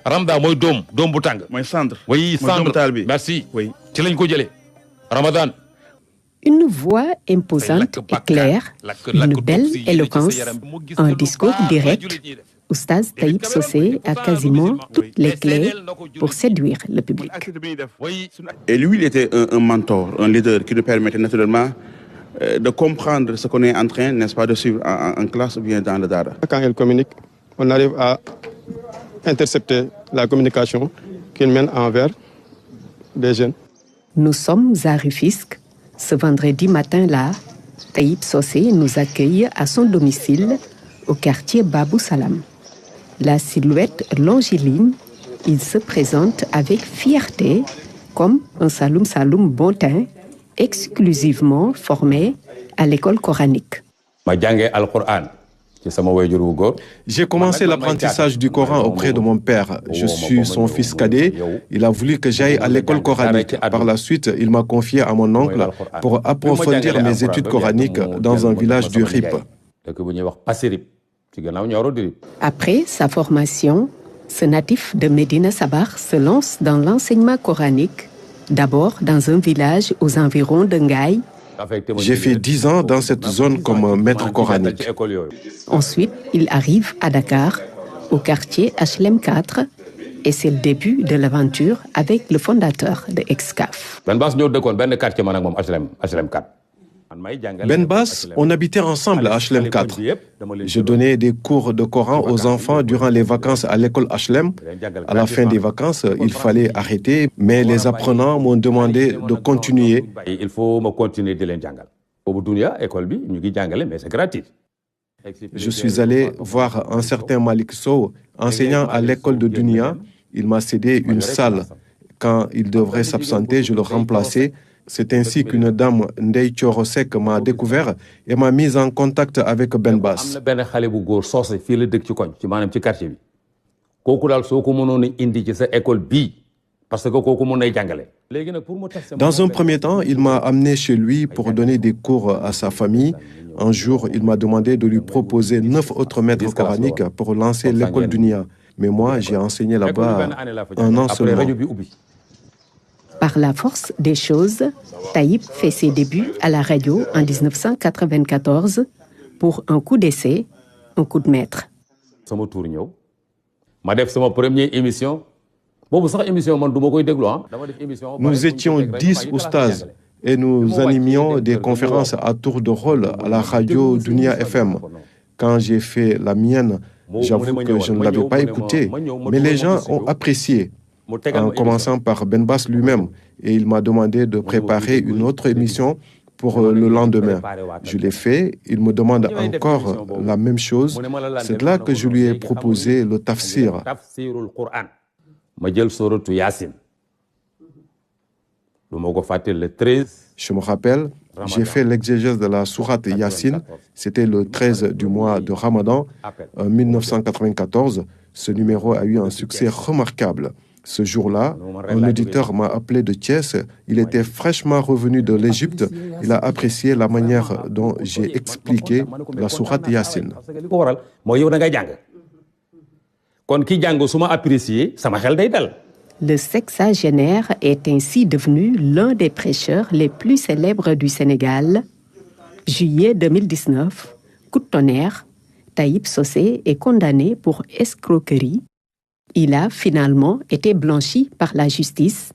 Ramda mooy doom bu tàng. mooy cendre. oui cendre merci. oui ci lañ ko jëlee. Ramadan. Une voix imposante et claire, une belle éloquence, un discours direct. Oustaz Taïb Socé a quasiment toutes les clés pour séduire le public. Et lui, il était un mentor, un leader qui nous permettait naturellement de comprendre ce qu'on est en train, n'est-ce pas, de suivre en classe ou bien dans le dara. Quand elle communique, on arrive à intercepter la communication qu'il mène envers des jeunes. Nous sommes à Rufisque. Ce vendredi matin-là, Taïb Socé nous accueille à son domicile au quartier Babou Salam. La silhouette longiligne, il se présente avec fierté comme un Saloum Saloum bon teint, exclusivement formé à l'école coranique. J'ai commencé l'apprentissage du Coran auprès de mon père. Je suis son fils cadet. Il a voulu que j'aille à l'école coranique. Par la suite, il m'a confié à mon oncle pour approfondir mes études coraniques dans un village du RIP. Après sa formation, ce natif de Médina Sabar se lance dans l'enseignement coranique, d'abord dans un village aux environs de Ngaï. J'ai fait 10 ans dans cette zone comme maître coranique. Ensuite, il arrive à Dakar, au quartier HLM 4, et c'est le début de l'aventure avec le fondateur de Excaf. Ben Bass, on habitait ensemble à HLM 4. Je donnais des cours de Coran aux enfants durant les vacances à l'école HLM. À la fin des vacances, il fallait arrêter, mais les apprenants m'ont demandé de continuer. Il faut me continuer de l'enjangal. Mais c'est gratuit. Je suis allé voir un certain Malik Sow, enseignant à l'école de Dunia. Il m'a cédé une salle. Quand il devrait s'absenter, je le remplaçais. C'est ainsi qu'une dame, Ndeye Thiorosek, m'a découvert et m'a mis en contact avec Ben Bass. Dans un premier temps, il m'a amené chez lui pour donner des cours à sa famille. Un jour, il m'a demandé de lui proposer 9 autres maîtres coraniques pour lancer l'école Dunia. Mais moi, j'ai enseigné là-bas 1 an seulement. Par la force des choses, Taïb fait ses débuts à la radio en 1994 pour un coup d'essai, un coup de maître. Nous étions 10 oustaz et nous animions des conférences à tour de rôle à la radio Dunia FM. Quand j'ai fait la mienne, j'avoue que je ne l'avais pas écoutée, mais les gens ont apprécié. En commençant par Ben Bass lui-même, et il m'a demandé de préparer une autre émission pour le lendemain. Je l'ai fait, il me demande encore la même chose. C'est là que je lui ai proposé le tafsir. Je me rappelle, j'ai fait l'exégèse de la sourate Yassine. C'était le 13 du mois de Ramadan, en 1994. Ce numéro a eu un succès remarquable. Ce jour-là, un auditeur m'a appelé de Thiès. Il était fraîchement revenu de l'Égypte. Il a apprécié la manière dont j'ai expliqué la sourate Yassine. Le sexagénaire est ainsi devenu l'un des prêcheurs les plus célèbres du Sénégal. Juillet 2019, coup de tonnerre, Taïb Socé est condamné pour escroquerie. Il a finalement été blanchi par la justice,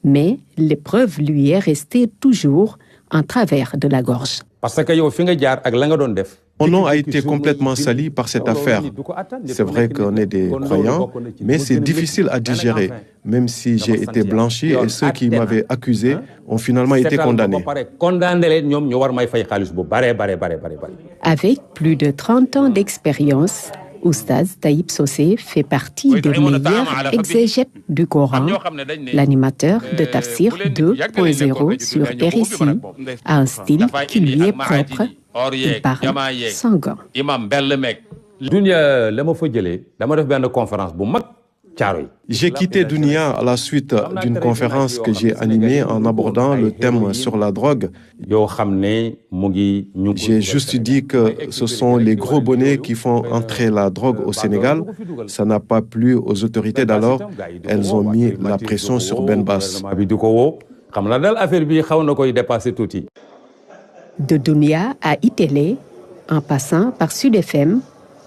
mais l'épreuve lui est restée toujours en travers de la gorge. Mon nom a été complètement sali par cette affaire. C'est vrai qu'on est des croyants, mais c'est difficile à digérer, même si j'ai été blanchi et ceux qui m'avaient accusé ont finalement été condamnés. Avec plus de 30 ans d'expérience, Oustaz Taïb Socé fait partie des meilleurs exégètes du Coran. L'animateur de Tafsir 2.0 sur RSI a un style qui lui est propre. Il parle sans gants. Thiaroye. J'ai quitté Dunia à la suite d'une conférence que j'ai animée en abordant le thème sur la drogue. J'ai juste dit que ce sont les gros bonnets qui font entrer la drogue au Sénégal. Ça n'a pas plu aux autorités d'alors. Elles ont mis la pression sur Ben Bass. De Dunia à iTélé, en passant par Sud FM,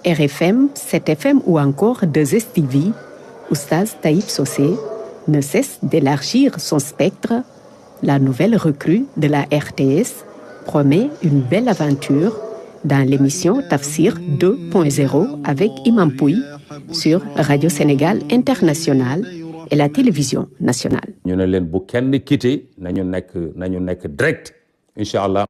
RFM, 7FM ou encore 2STV, Oustaz Taïb Socé ne cesse d'élargir son spectre. La nouvelle recrue de la RTS promet une belle aventure dans l'émission Tafsir 2.0 avec Imam Pouy sur Radio Sénégal International et la télévision nationale. Ñu ne leen bu kenn quitté nañu nekk direct incha allah.